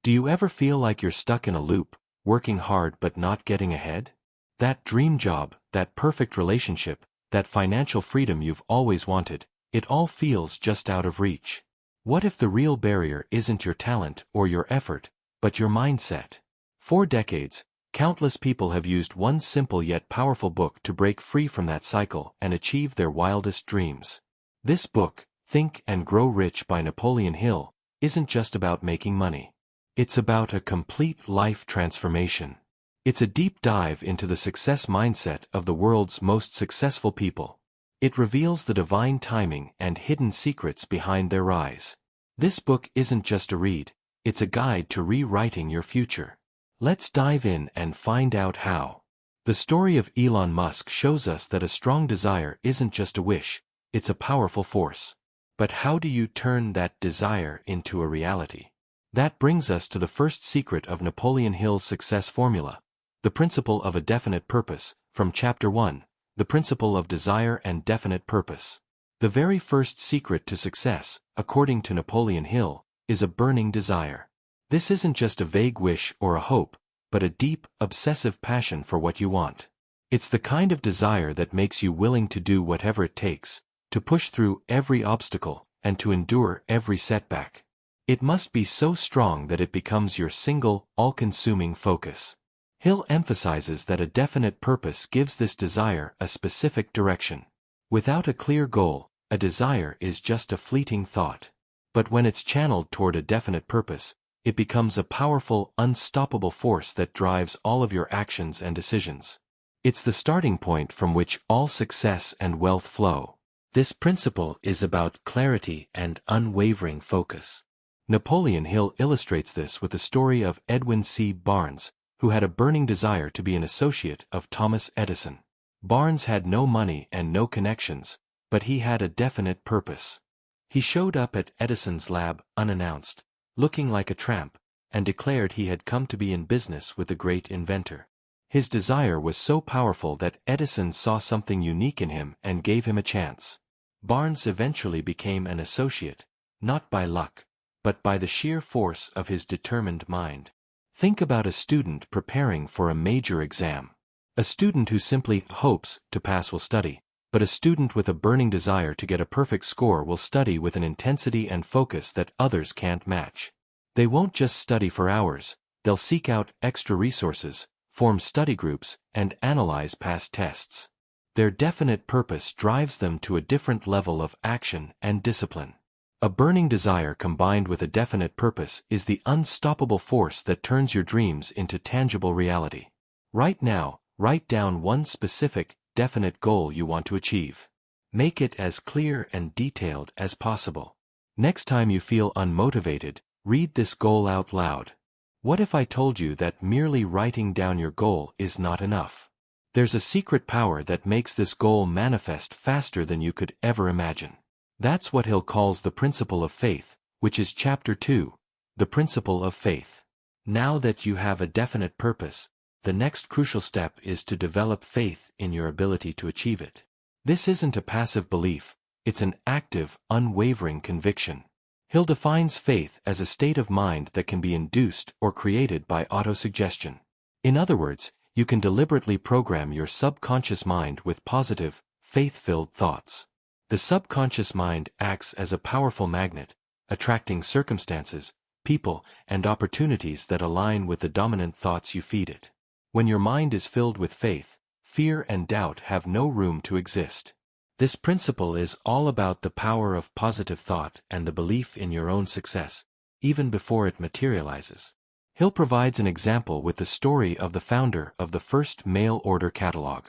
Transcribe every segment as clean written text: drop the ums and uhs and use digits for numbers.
Do you ever feel like you're stuck in a loop, working hard but not getting ahead? That dream job, that perfect relationship, that financial freedom you've always wanted, it all feels just out of reach. What if the real barrier isn't your talent or your effort, but your mindset? For decades, countless people have used one simple yet powerful book to break free from that cycle and achieve their wildest dreams. This book, Think and Grow Rich by Napoleon Hill, isn't just about making money. It's about a complete life transformation. It's a deep dive into the success mindset of the world's most successful people. It reveals the divine timing and hidden secrets behind their rise. This book isn't just a read, it's a guide to rewriting your future. Let's dive in and find out how. The story of Elon Musk shows us that a strong desire isn't just a wish, it's a powerful force. But how do you turn that desire into a reality? That brings us to the first secret of Napoleon Hill's success formula, the principle of a definite purpose, from Chapter 1, the principle of desire and definite purpose. The very first secret to success, according to Napoleon Hill, is a burning desire. This isn't just a vague wish or a hope, but a deep, obsessive passion for what you want. It's the kind of desire that makes you willing to do whatever it takes, to push through every obstacle, and to endure every setback. It must be so strong that it becomes your single, all-consuming focus. Hill emphasizes that a definite purpose gives this desire a specific direction. Without a clear goal, a desire is just a fleeting thought. But when it's channeled toward a definite purpose, it becomes a powerful, unstoppable force that drives all of your actions and decisions. It's the starting point from which all success and wealth flow. This principle is about clarity and unwavering focus. Napoleon Hill illustrates this with the story of Edwin C. Barnes, who had a burning desire to be an associate of Thomas Edison. Barnes had no money and no connections, but he had a definite purpose. He showed up at Edison's lab unannounced, looking like a tramp, and declared he had come to be in business with the great inventor. His desire was so powerful that Edison saw something unique in him and gave him a chance. Barnes eventually became an associate, not by luck, but by the sheer force of his determined mind. Think about a student preparing for a major exam. A student who simply hopes to pass will study, but a student with a burning desire to get a perfect score will study with an intensity and focus that others can't match. They won't just study for hours, they'll seek out extra resources, form study groups, and analyze past tests. Their definite purpose drives them to a different level of action and discipline. A burning desire combined with a definite purpose is the unstoppable force that turns your dreams into tangible reality. Right now, write down one specific, definite goal you want to achieve. Make it as clear and detailed as possible. Next time you feel unmotivated, read this goal out loud. What if I told you that merely writing down your goal is not enough? There's a secret power that makes this goal manifest faster than you could ever imagine. That's what Hill calls the principle of faith, which is Chapter 2, the principle of faith. Now that you have a definite purpose, the next crucial step is to develop faith in your ability to achieve it. This isn't a passive belief, it's an active, unwavering conviction. Hill defines faith as a state of mind that can be induced or created by autosuggestion. In other words, you can deliberately program your subconscious mind with positive, faith-filled thoughts. The subconscious mind acts as a powerful magnet, attracting circumstances, people, and opportunities that align with the dominant thoughts you feed it. When your mind is filled with faith, fear and doubt have no room to exist. This principle is all about the power of positive thought and the belief in your own success, even before it materializes. Hill provides an example with the story of the founder of the first mail-order catalog.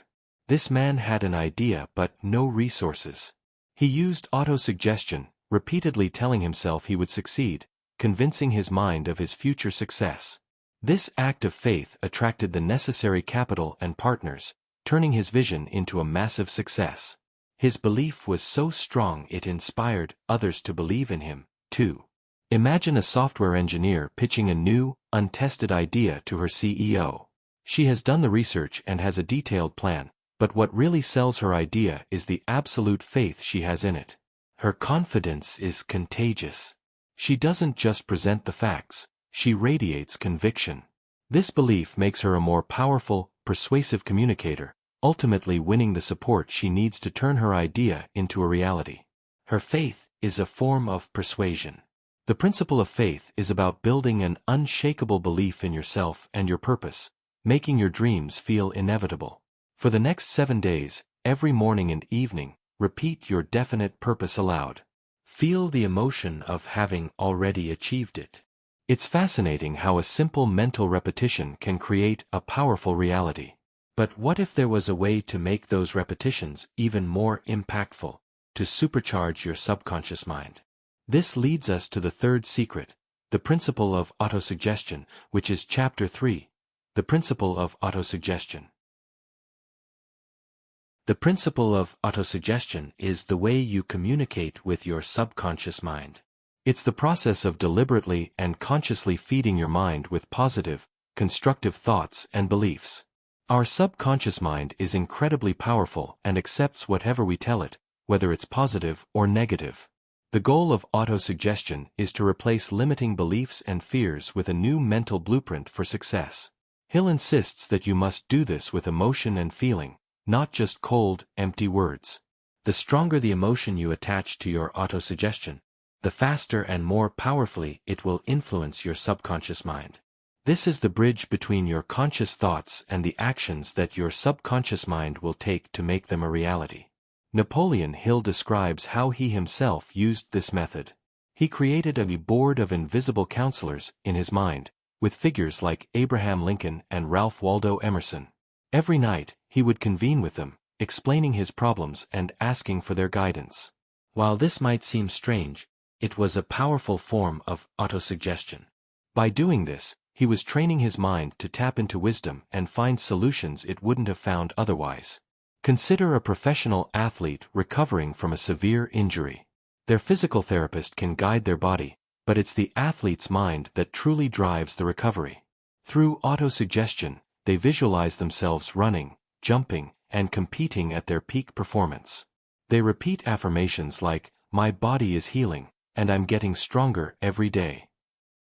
This man had an idea but no resources. He used autosuggestion, repeatedly telling himself he would succeed, convincing his mind of his future success. This act of faith attracted the necessary capital and partners, turning his vision into a massive success. His belief was so strong it inspired others to believe in him, too. Imagine a software engineer pitching a new, untested idea to her CEO. She has done the research and has a detailed plan, but what really sells her idea is the absolute faith she has in it. Her confidence is contagious. She doesn't just present the facts, she radiates conviction. This belief makes her a more powerful, persuasive communicator, ultimately winning the support she needs to turn her idea into a reality. Her faith is a form of persuasion. The principle of faith is about building an unshakable belief in yourself and your purpose, making your dreams feel inevitable. For the next 7 days, every morning and evening, repeat your definite purpose aloud. Feel the emotion of having already achieved it. It's fascinating how a simple mental repetition can create a powerful reality. But what if there was a way to make those repetitions even more impactful, to supercharge your subconscious mind? This leads us to the third secret, the principle of autosuggestion, which is Chapter 3, the principle of autosuggestion. The principle of autosuggestion is the way you communicate with your subconscious mind. It's the process of deliberately and consciously feeding your mind with positive, constructive thoughts and beliefs. Our subconscious mind is incredibly powerful and accepts whatever we tell it, whether it's positive or negative. The goal of autosuggestion is to replace limiting beliefs and fears with a new mental blueprint for success. Hill insists that you must do this with emotion and feeling, not just cold, empty words. The stronger the emotion you attach to your autosuggestion, the faster and more powerfully it will influence your subconscious mind. This is the bridge between your conscious thoughts and the actions that your subconscious mind will take to make them a reality. Napoleon Hill describes how he himself used this method. He created a board of invisible counselors in his mind, with figures like Abraham Lincoln and Ralph Waldo Emerson. Every night, he would convene with them, explaining his problems and asking for their guidance. While this might seem strange, it was a powerful form of autosuggestion. By doing this, he was training his mind to tap into wisdom and find solutions it wouldn't have found otherwise. Consider a professional athlete recovering from a severe injury. Their physical therapist can guide their body, but it's the athlete's mind that truly drives the recovery. Through autosuggestion, they visualize themselves running, jumping, and competing at their peak performance. They repeat affirmations like, "My body is healing, and I'm getting stronger every day."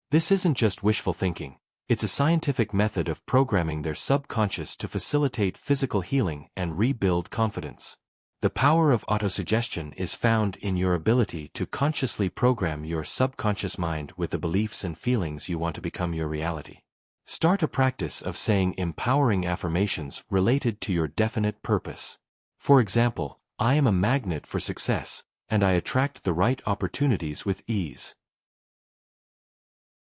This isn't just wishful thinking. It's a scientific method of programming their subconscious to facilitate physical healing and rebuild confidence. The power of autosuggestion is found in your ability to consciously program your subconscious mind with the beliefs and feelings you want to become your reality. Start a practice of saying empowering affirmations related to your definite purpose. For example, "I am a magnet for success, and I attract the right opportunities with ease."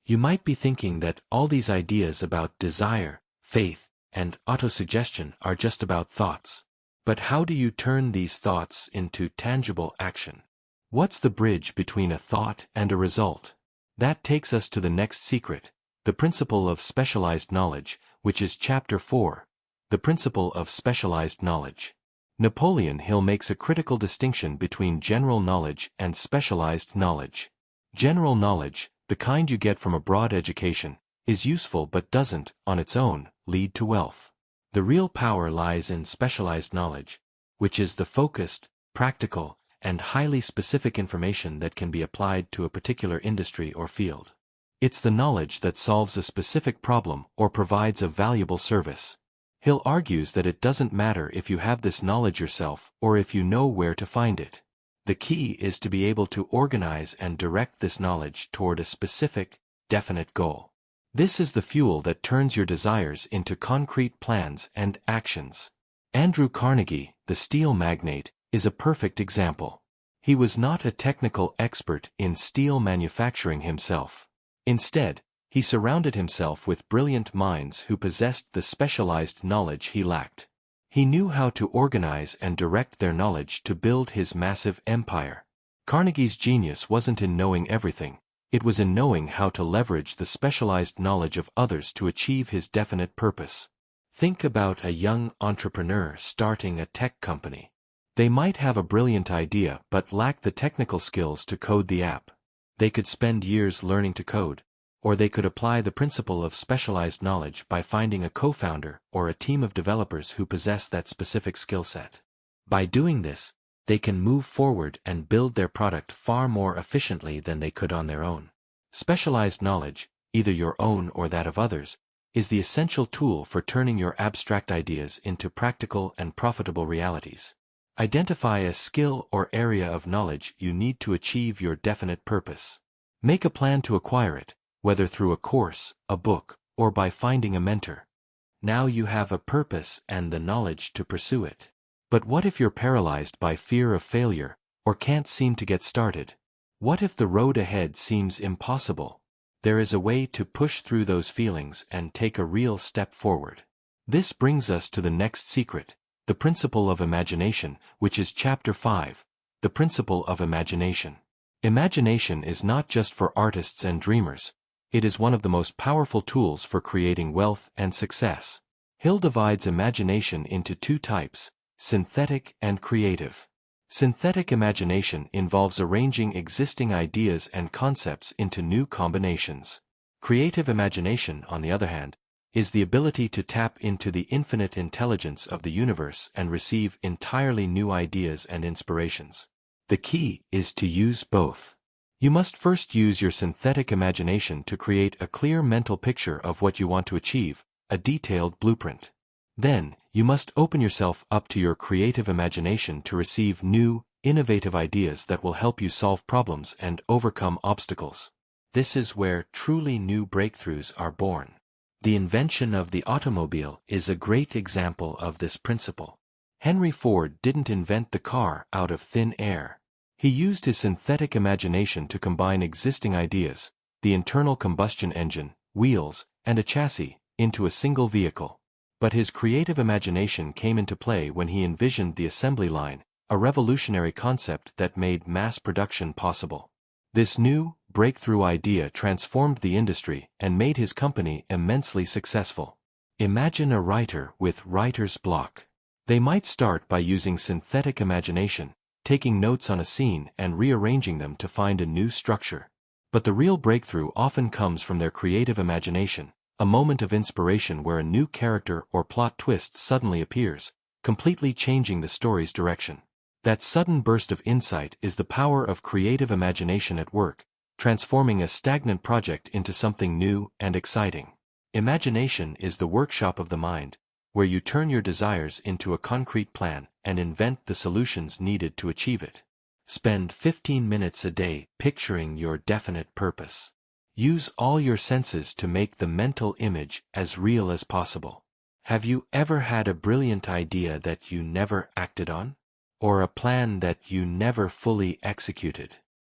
You might be thinking that all these ideas about desire, faith, and autosuggestion are just about thoughts. But how do you turn these thoughts into tangible action? What's the bridge between a thought and a result? That takes us to the next secret, the principle of specialized knowledge, which is Chapter 4, the principle of specialized knowledge. Napoleon Hill makes a critical distinction between general knowledge and specialized knowledge. General knowledge, the kind you get from a broad education, is useful but doesn't, on its own, lead to wealth. The real power lies in specialized knowledge, which is the focused, practical, and highly specific information that can be applied to a particular industry or field. It's the knowledge that solves a specific problem or provides a valuable service. Hill argues that it doesn't matter if you have this knowledge yourself or if you know where to find it. The key is to be able to organize and direct this knowledge toward a specific, definite goal. This is the fuel that turns your desires into concrete plans and actions. Andrew Carnegie, the steel magnate, is a perfect example. He was not a technical expert in steel manufacturing himself. Instead, he surrounded himself with brilliant minds who possessed the specialized knowledge he lacked. He knew how to organize and direct their knowledge to build his massive empire. Carnegie's genius wasn't in knowing everything, it was in knowing how to leverage the specialized knowledge of others to achieve his definite purpose. Think about a young entrepreneur starting a tech company. They might have a brilliant idea but lack the technical skills to code the app. They could spend years learning to code, or they could apply the principle of specialized knowledge by finding a co-founder or a team of developers who possess that specific skill set. By doing this, they can move forward and build their product far more efficiently than they could on their own. Specialized knowledge, either your own or that of others, is the essential tool for turning your abstract ideas into practical and profitable realities. Identify a skill or area of knowledge you need to achieve your definite purpose. Make a plan to acquire it, whether through a course, a book, or by finding a mentor. Now you have a purpose and the knowledge to pursue it. But what if you're paralyzed by fear of failure, or can't seem to get started? What if the road ahead seems impossible? There is a way to push through those feelings and take a real step forward. This brings us to the next secret, the principle of imagination, which is Chapter 5, the principle of imagination. Imagination is not just for artists and dreamers. It is one of the most powerful tools for creating wealth and success. Hill divides imagination into two types, synthetic and creative. Synthetic imagination involves arranging existing ideas and concepts into new combinations. Creative imagination, on the other hand, is the ability to tap into the infinite intelligence of the universe and receive entirely new ideas and inspirations. The key is to use both. You must first use your synthetic imagination to create a clear mental picture of what you want to achieve, a detailed blueprint. Then, you must open yourself up to your creative imagination to receive new, innovative ideas that will help you solve problems and overcome obstacles. This is where truly new breakthroughs are born. The invention of the automobile is a great example of this principle. Henry Ford didn't invent the car out of thin air. He used his synthetic imagination to combine existing ideas, the internal combustion engine, wheels, and a chassis, into a single vehicle. But his creative imagination came into play when he envisioned the assembly line, a revolutionary concept that made mass production possible. This new, breakthrough idea transformed the industry and made his company immensely successful. Imagine a writer with writer's block. They might start by using synthetic imagination, taking notes on a scene and rearranging them to find a new structure. But the real breakthrough often comes from their creative imagination, a moment of inspiration where a new character or plot twist suddenly appears, completely changing the story's direction. That sudden burst of insight is the power of creative imagination at work, transforming a stagnant project into something new and exciting. Imagination is the workshop of the mind, where you turn your desires into a concrete plan and invent the solutions needed to achieve it. Spend 15 minutes a day picturing your definite purpose. Use all your senses to make the mental image as real as possible. Have you ever had a brilliant idea that you never acted on? Or a plan that you never fully executed?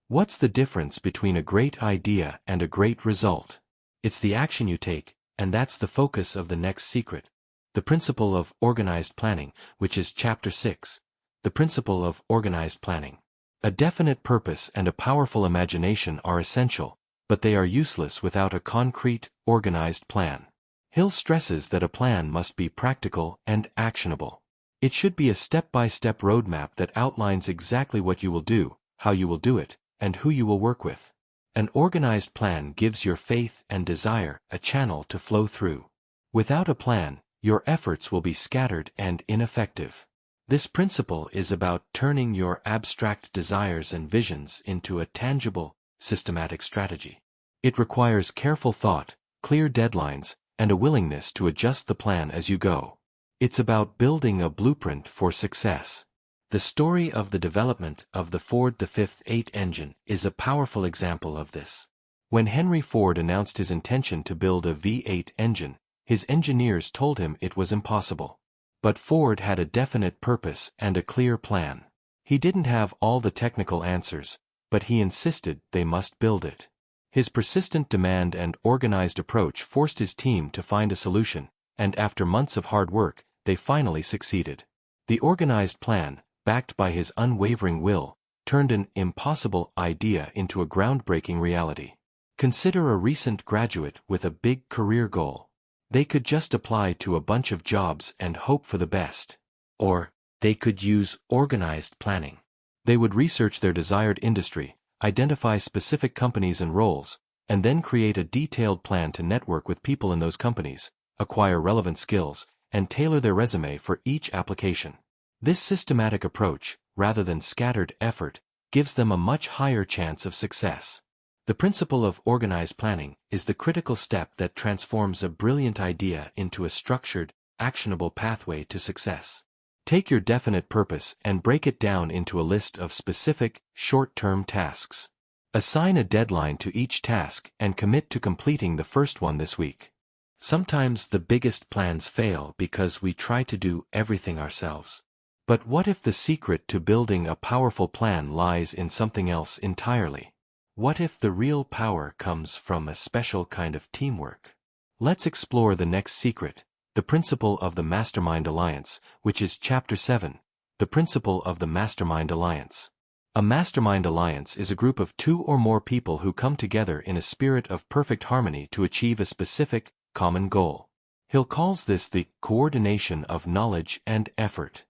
What's the difference between a great idea and a great result? It's the action you take, and that's the focus of the next secret. The principle of organized planning, which is Chapter 6. The principle of organized planning. A definite purpose and a powerful imagination are essential, but they are useless without a concrete, organized plan. Hill stresses that a plan must be practical and actionable. It should be a step-by-step roadmap that outlines exactly what you will do, how you will do it, and who you will work with. An organized plan gives your faith and desire a channel to flow through. Without a plan, your efforts will be scattered and ineffective. This principle is about turning your abstract desires and visions into a tangible, systematic strategy. It requires careful thought, clear deadlines, and a willingness to adjust the plan as you go. It's about building a blueprint for success. The story of the development of the Ford V8 engine is a powerful example of this. When Henry Ford announced his intention to build a V8 engine, his engineers told him it was impossible. But Ford had a definite purpose and a clear plan. He didn't have all the technical answers, but he insisted they must build it. His persistent demand and organized approach forced his team to find a solution, and after months of hard work, they finally succeeded. The organized plan, backed by his unwavering will, turned an impossible idea into a groundbreaking reality. Consider a recent graduate with a big career goal. They could just apply to a bunch of jobs and hope for the best. Or, they could use organized planning. They would research their desired industry, identify specific companies and roles, and then create a detailed plan to network with people in those companies, acquire relevant skills, and tailor their resume for each application. This systematic approach, rather than scattered effort, gives them a much higher chance of success. The principle of organized planning is the critical step that transforms a brilliant idea into a structured, actionable pathway to success. Take your definite purpose and break it down into a list of specific, short-term tasks. Assign a deadline to each task and commit to completing the first one this week. Sometimes the biggest plans fail because we try to do everything ourselves. But what if the secret to building a powerful plan lies in something else entirely? What if the real power comes from a special kind of teamwork? Let's explore the next secret, the principle of the mastermind alliance, which is Chapter 7, the principle of the mastermind alliance. A mastermind alliance is a group of two or more people who come together in a spirit of perfect harmony to achieve a specific, common goal. Hill calls this the coordination of knowledge and effort.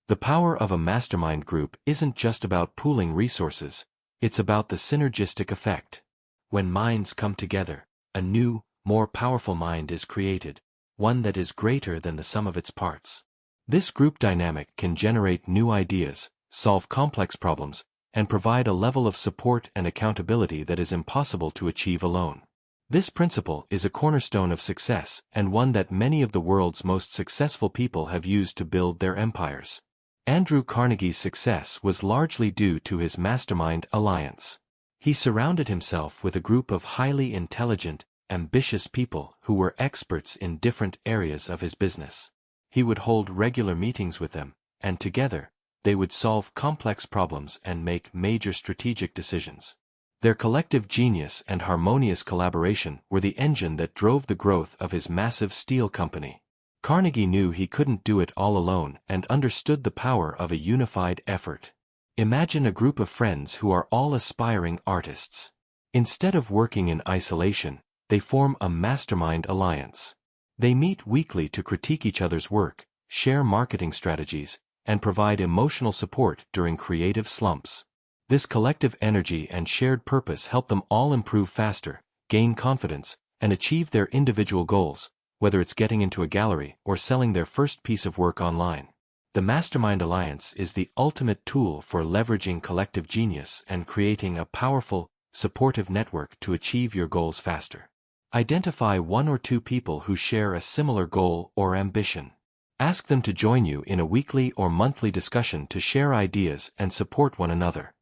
The power of a mastermind group isn't just about pooling resources, it's about the synergistic effect. When minds come together, a new, more powerful mind is created, one that is greater than the sum of its parts. This group dynamic can generate new ideas, solve complex problems, and provide a level of support and accountability that is impossible to achieve alone. This principle is a cornerstone of success and one that many of the world's most successful people have used to build their empires. Andrew Carnegie's success was largely due to his mastermind alliance. He surrounded himself with a group of highly intelligent, ambitious people who were experts in different areas of his business. He would hold regular meetings with them, and together, they would solve complex problems and make major strategic decisions. Their collective genius and harmonious collaboration were the engine that drove the growth of his massive steel company. Carnegie knew he couldn't do it all alone and understood the power of a unified effort. Imagine a group of friends who are all aspiring artists. Instead of working in isolation, they form a mastermind alliance. They meet weekly to critique each other's work, share marketing strategies, and provide emotional support during creative slumps. This collective energy and shared purpose help them all improve faster, gain confidence, and achieve their individual goals, whether it's getting into a gallery or selling their first piece of work online. The Mastermind Alliance is the ultimate tool for leveraging collective genius and creating a powerful, supportive network to achieve your goals faster. Identify one or two people who share a similar goal or ambition. Ask them to join you in a weekly or monthly discussion to share ideas and support one another.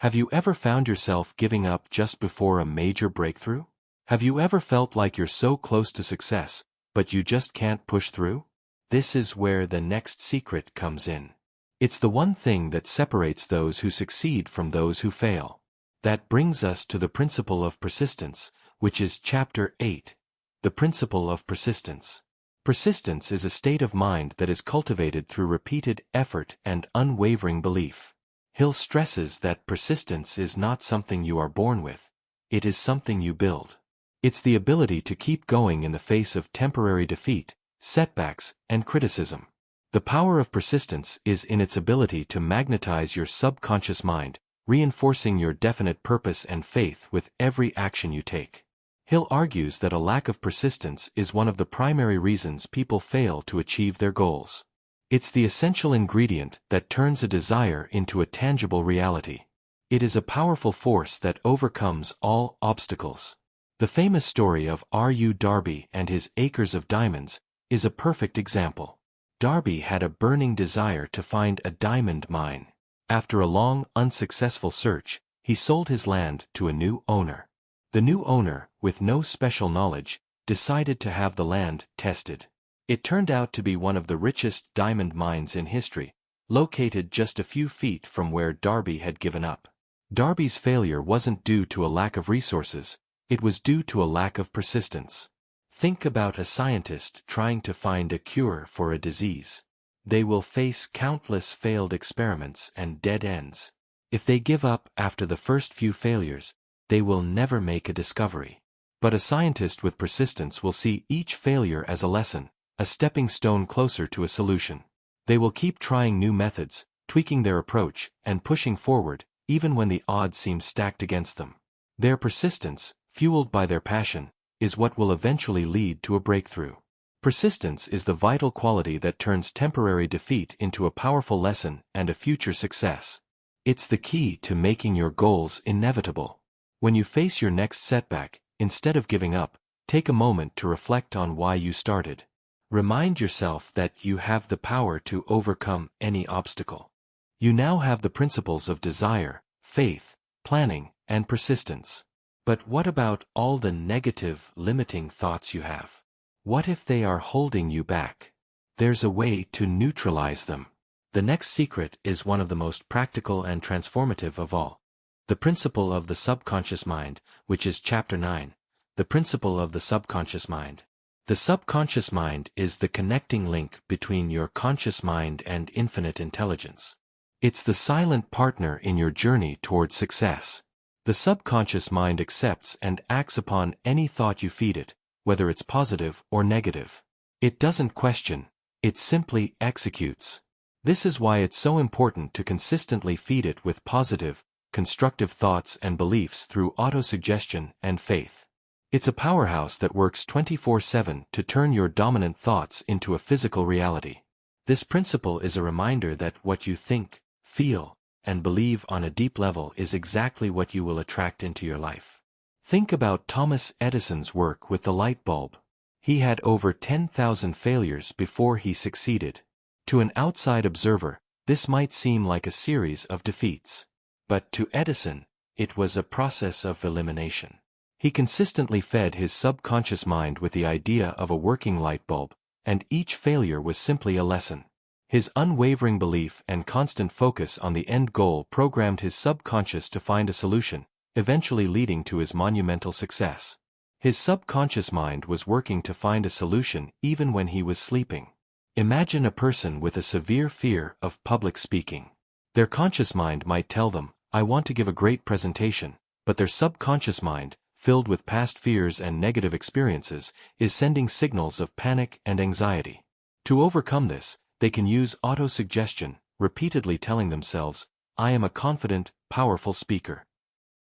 Have you ever found yourself giving up just before a major breakthrough? Have you ever felt like you're so close to success, but you just can't push through? This is where the next secret comes in. It's the one thing that separates those who succeed from those who fail. That brings us to the principle of persistence, which is Chapter 8, the principle of persistence. Persistence is a state of mind that is cultivated through repeated effort and unwavering belief. Hill stresses that persistence is not something you are born with. It is something you build. It's the ability to keep going in the face of temporary defeat, setbacks, and criticism. The power of persistence is in its ability to magnetize your subconscious mind, reinforcing your definite purpose and faith with every action you take. Hill argues that a lack of persistence is one of the primary reasons people fail to achieve their goals. It's the essential ingredient that turns a desire into a tangible reality. It is a powerful force that overcomes all obstacles. The famous story of R.U. Darby and his acres of diamonds is a perfect example. Darby had a burning desire to find a diamond mine. After a long, unsuccessful search, he sold his land to a new owner. The new owner, with no special knowledge, decided to have the land tested. It turned out to be one of the richest diamond mines in history, located just a few feet from where Darby had given up. Darby's failure wasn't due to a lack of resources, it was due to a lack of persistence. Think about a scientist trying to find a cure for a disease. They will face countless failed experiments and dead ends. If they give up after the first few failures, they will never make a discovery. But a scientist with persistence will see each failure as a lesson, a stepping stone closer to a solution. They will keep trying new methods, tweaking their approach, and pushing forward, even when the odds seem stacked against them. Their persistence, fueled by their passion, is what will eventually lead to a breakthrough. Persistence is the vital quality that turns temporary defeat into a powerful lesson and a future success. It's the key to making your goals inevitable. When you face your next setback, instead of giving up, take a moment to reflect on why you started. Remind yourself that you have the power to overcome any obstacle. You now have the principles of desire, faith, planning, and persistence. But what about all the negative, limiting thoughts you have? What if they are holding you back? There's a way to neutralize them. The next secret is one of the most practical and transformative of all. The principle of the subconscious mind, which is Chapter 9. The principle of the subconscious mind. The subconscious mind is the connecting link between your conscious mind and infinite intelligence. It's the silent partner in your journey toward success. The subconscious mind accepts and acts upon any thought you feed it, whether it's positive or negative. It doesn't question, it simply executes. This is why it's so important to consistently feed it with positive, constructive thoughts and beliefs through autosuggestion and faith. It's a powerhouse that works 24/7 to turn your dominant thoughts into a physical reality. This principle is a reminder that what you think, feel, and believe on a deep level is exactly what you will attract into your life. Think about Thomas Edison's work with the light bulb. He had over 10,000 failures before he succeeded. To an outside observer, this might seem like a series of defeats. But to Edison, it was a process of elimination. He consistently fed his subconscious mind with the idea of a working light bulb, and each failure was simply a lesson. His unwavering belief and constant focus on the end goal programmed his subconscious to find a solution, eventually leading to his monumental success. His subconscious mind was working to find a solution even when he was sleeping. Imagine a person with a severe fear of public speaking. Their conscious mind might tell them, "I want to give a great presentation," but their subconscious mind, filled with past fears and negative experiences, is sending signals of panic and anxiety. To overcome this, they can use autosuggestion, repeatedly telling themselves, "I am a confident, powerful speaker."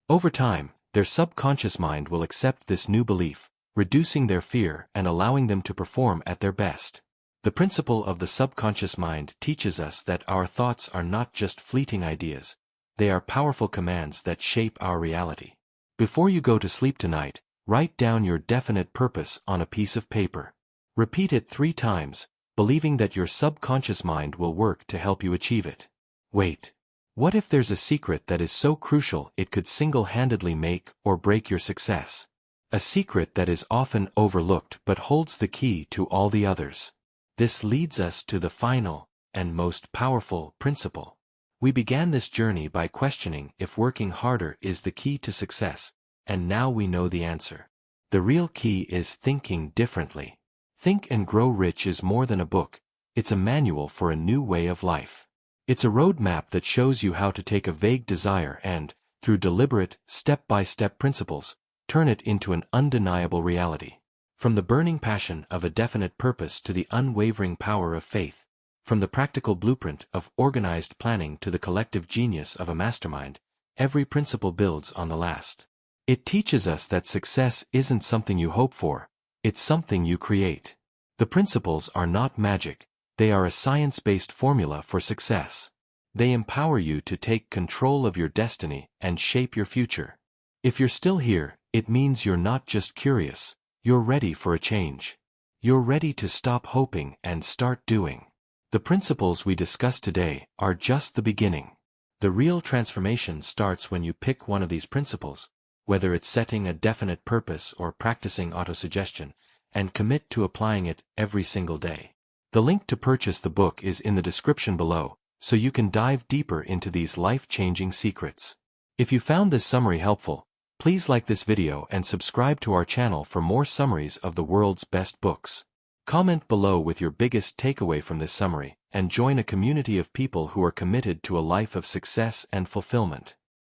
Over time, their subconscious mind will accept this new belief, reducing their fear and allowing them to perform at their best. The principle of the subconscious mind teaches us that our thoughts are not just fleeting ideas, they are powerful commands that shape our reality. Before you go to sleep tonight, write down your definite purpose on a piece of paper. Repeat it 3 times, believing that your subconscious mind will work to help you achieve it. Wait. What if there's a secret that is so crucial it could single-handedly make or break your success? A secret that is often overlooked but holds the key to all the others. This leads us to the final and most powerful principle. We began this journey by questioning if working harder is the key to success, and now we know the answer. The real key is thinking differently. Think and Grow Rich is more than a book, it's a manual for a new way of life. It's a roadmap that shows you how to take a vague desire and, through deliberate, step-by-step principles, turn it into an undeniable reality. From the burning passion of a definite purpose to the unwavering power of faith, from the practical blueprint of organized planning to the collective genius of a mastermind, every principle builds on the last. It teaches us that success isn't something you hope for, it's something you create. The principles are not magic, they are a science-based formula for success. They empower you to take control of your destiny and shape your future. If you're still here, it means you're not just curious, you're ready for a change. You're ready to stop hoping and start doing. The principles we discussed today are just the beginning. The real transformation starts when you pick one of these principles, whether it's setting a definite purpose or practicing autosuggestion, and commit to applying it every single day. The link to purchase the book is in the description below, so you can dive deeper into these life-changing secrets. If you found this summary helpful, please like this video and subscribe to our channel for more summaries of the world's best books. Comment below with your biggest takeaway from this summary, and join a community of people who are committed to a life of success and fulfillment.